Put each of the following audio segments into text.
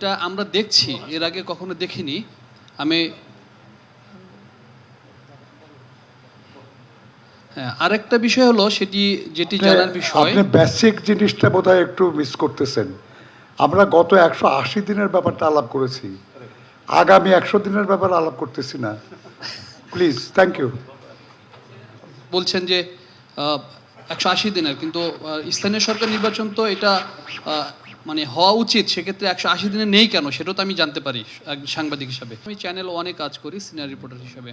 এটা আমরা দেখছি, এর আগে কখনো দেখিনি। আমি হ্যাঁ, আরেকটা বিষয় হলো যেটি জানার বিষয়। আপনি বেসিক জিনিসটা বোধহয় একটু মিস করতেছেন। আমরা গত 180 দিনের ব্যাপারটা আলাপ করেছি, আগামী 100 দিনের ব্যাপারে আলাপ করতেছি না। Please, thank you. বলছেন যে 180 দিনের, কিন্তু স্থানীয় সরকার নির্বাচন তো এটা মানে হওয়া উচিত, সেক্ষেত্রে 180 দিনে নেই কেন সেটাও তো আমি জানতে পারি এক সাংবাদিক হিসাবে। আমি চ্যানেল ওয়ানে কাজ করি সিনিয়র রিপোর্টার হিসাবে।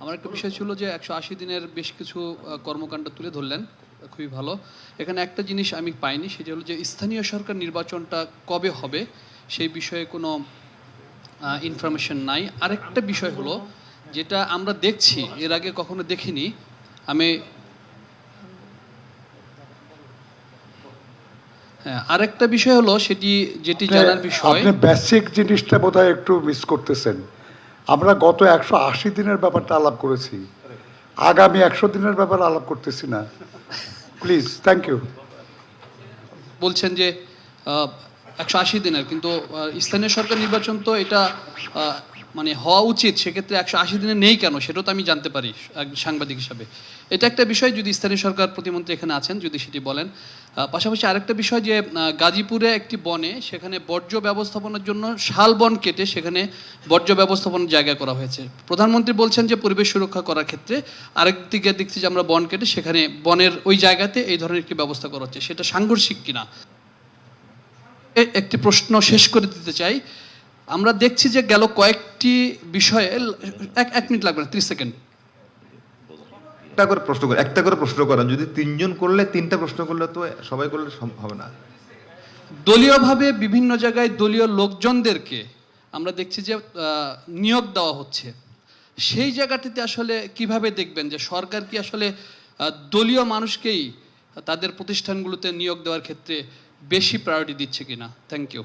আমার একটা বিষয় ছিল যে 180 দিনের বেশ কিছু কর্মকাণ্ড তুলে ধরলেন, খুবই ভালো। এখানে একটা জিনিস আমি পাইনি, সেটা হলো যে স্থানীয় সরকার নির্বাচনটা কবে হবে সেই বিষয়ে কোনো ইনফরমেশন নাই। আরেকটা বিষয় হলো যেটা আমরা দেখছি, এর আগে কখনো দেখিনি। আমি হ্যাঁ, আরেকটা বিষয় হলো যেটি জানার বিষয়। আপনি বেসিক জিনিসটা বোধহয় একটু মিস করতেছেন। আমরা গত 180 দিনের ব্যাপারটা আলাপ করেছি, আগামী 100 দিনের ব্যাপারে আলাপ করতেছি না। Please, thank you. বলছেন যে 180 দিনের, কিন্তু স্থানীয় সরকার নির্বাচন তো এটা মানে হওয়া উচিত, সেক্ষেত্রে 180 দিনে নেই কেন সেটাও তো আমি জানতে পারি এক সাংবাদিক হিসাবে। এটা একটা বিষয়, যদি স্থানীয় সরকার প্রতিমন্ত্রী এখানে আছেন যদি সেটি বলেন। পাশাপাশি আরেকটা বিষয় যে গাজীপুরে একটি বনে, সেখানে বর্জ্য ব্যবস্থাপনার জন্য শাল বন কেটে সেখানে বর্জ্য ব্যবস্থাপনার জায়গা করা হয়েছে। প্রধানমন্ত্রী বলছেন যে পরিবেশ সুরক্ষা করার ক্ষেত্রে, আরেক দিকে দেখছি যে আমরা বন কেটে সেখানে বনের ওই জায়গাতে এই ধরনের একটি ব্যবস্থা করা হচ্ছে, সেটা সাংঘর্ষিক কিনা। একটি প্রশ্ন শেষ করে দিতে চাই। আমরা দেখছি যে গেল কয়েকটি বিষয়ে এক মিনিট লাগবে না, 30 সেকেন্ড। একটা করে প্রশ্ন করেন, যদি তিনজন করলে তিনটা প্রশ্ন করলে তো সবাই করলে হবে না। দলীয়ভাবে বিভিন্ন জায়গায় দলীয় লোকজনদেরকে আমরা দেখছি যে নিয়োগ দেওয়া হচ্ছে। সেই জায়গাটিতে আসলে কিভাবে দেখবেন যে সরকার কি আসলে দলীয় মানুষকেই তাদের প্রতিষ্ঠানগুলোতে নিয়োগ দেওয়ার ক্ষেত্রে বেশি প্রায়োরিটি দিচ্ছে কিনা? Thank you.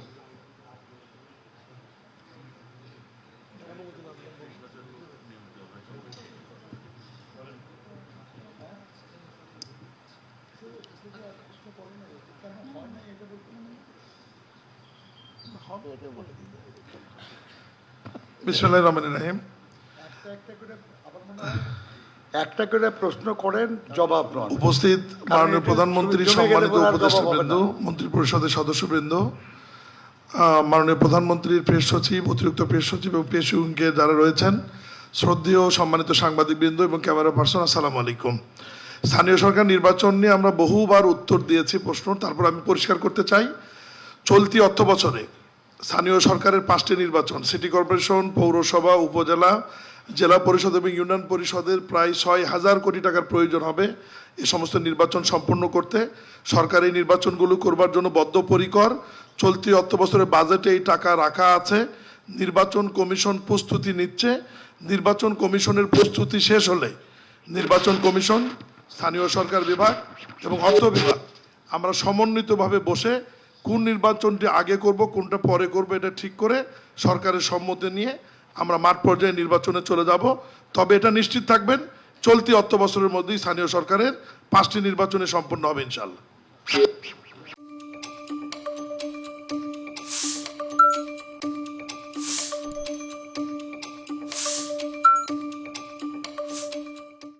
বিসমিল্লাহির রহমানির রহিম। একটা করে প্রশ্ন করেন, জবাব নন। উপস্থিত মাননীয় প্রধানমন্ত্রী, সম্মানিত উপদেষ্টাবৃন্দ, না। মন্ত্রী পরিষদের সদস্যবৃন্দ, মাননীয় প্রধানমন্ত্রীর প্রেস সচিব, অতিরিক্ত প্রেস সচিব এবং প্রেস উইংকে যারা রয়েছেন, শ্রদ্ধেয় সম্মানিত সাংবাদিকবৃন্দ এবং ক্যামেরা পার্সন, আসসালামু আলাইকুম। স্থানীয় সরকার নির্বাচন নিয়ে আমরা বহুবার উত্তর দিয়েছি প্রশ্ন, তারপর আমি পরিষ্কার করতে চাই। চলতি অর্থ বছরে স্থানীয় সরকারের 5টি নির্বাচন, সিটি কর্পোরেশন, পৌরসভা, উপজেলা, জেলা পরিষদ এবং ইউনিয়ন পরিষদের প্রায় 6,000 কোটি টাকার প্রয়োজন হবে এই সমস্ত নির্বাচন সম্পন্ন করতে। সরকার এই নির্বাচনগুলো করবার জন্য বদ্ধপরিকর। চলতি অর্থ বছরের বাজেটে এই টাকা রাখা আছে। নির্বাচন কমিশন প্রস্তুতি নিচ্ছে। নির্বাচন কমিশনের প্রস্তুতি শেষ হলে নির্বাচন কমিশন, স্থানীয় সরকার বিভাগ এবং অর্থ বিভাগ আমরা সমন্বিতভাবে বসে কোন নির্বাচনটি আগে করব, কোনটা পরে করব, এটা ঠিক করে সরকারের সম্মতি নিয়ে আমরা মাঠ পর্যায়ে নির্বাচনে চলে যাব। তবে এটা নিশ্চিত থাকবেন, চলতি অর্থ বছরের মধ্যেই স্থানীয় সরকারের 5টি নির্বাচনে সম্পন্ন হবে ইনশাআল্লাহ।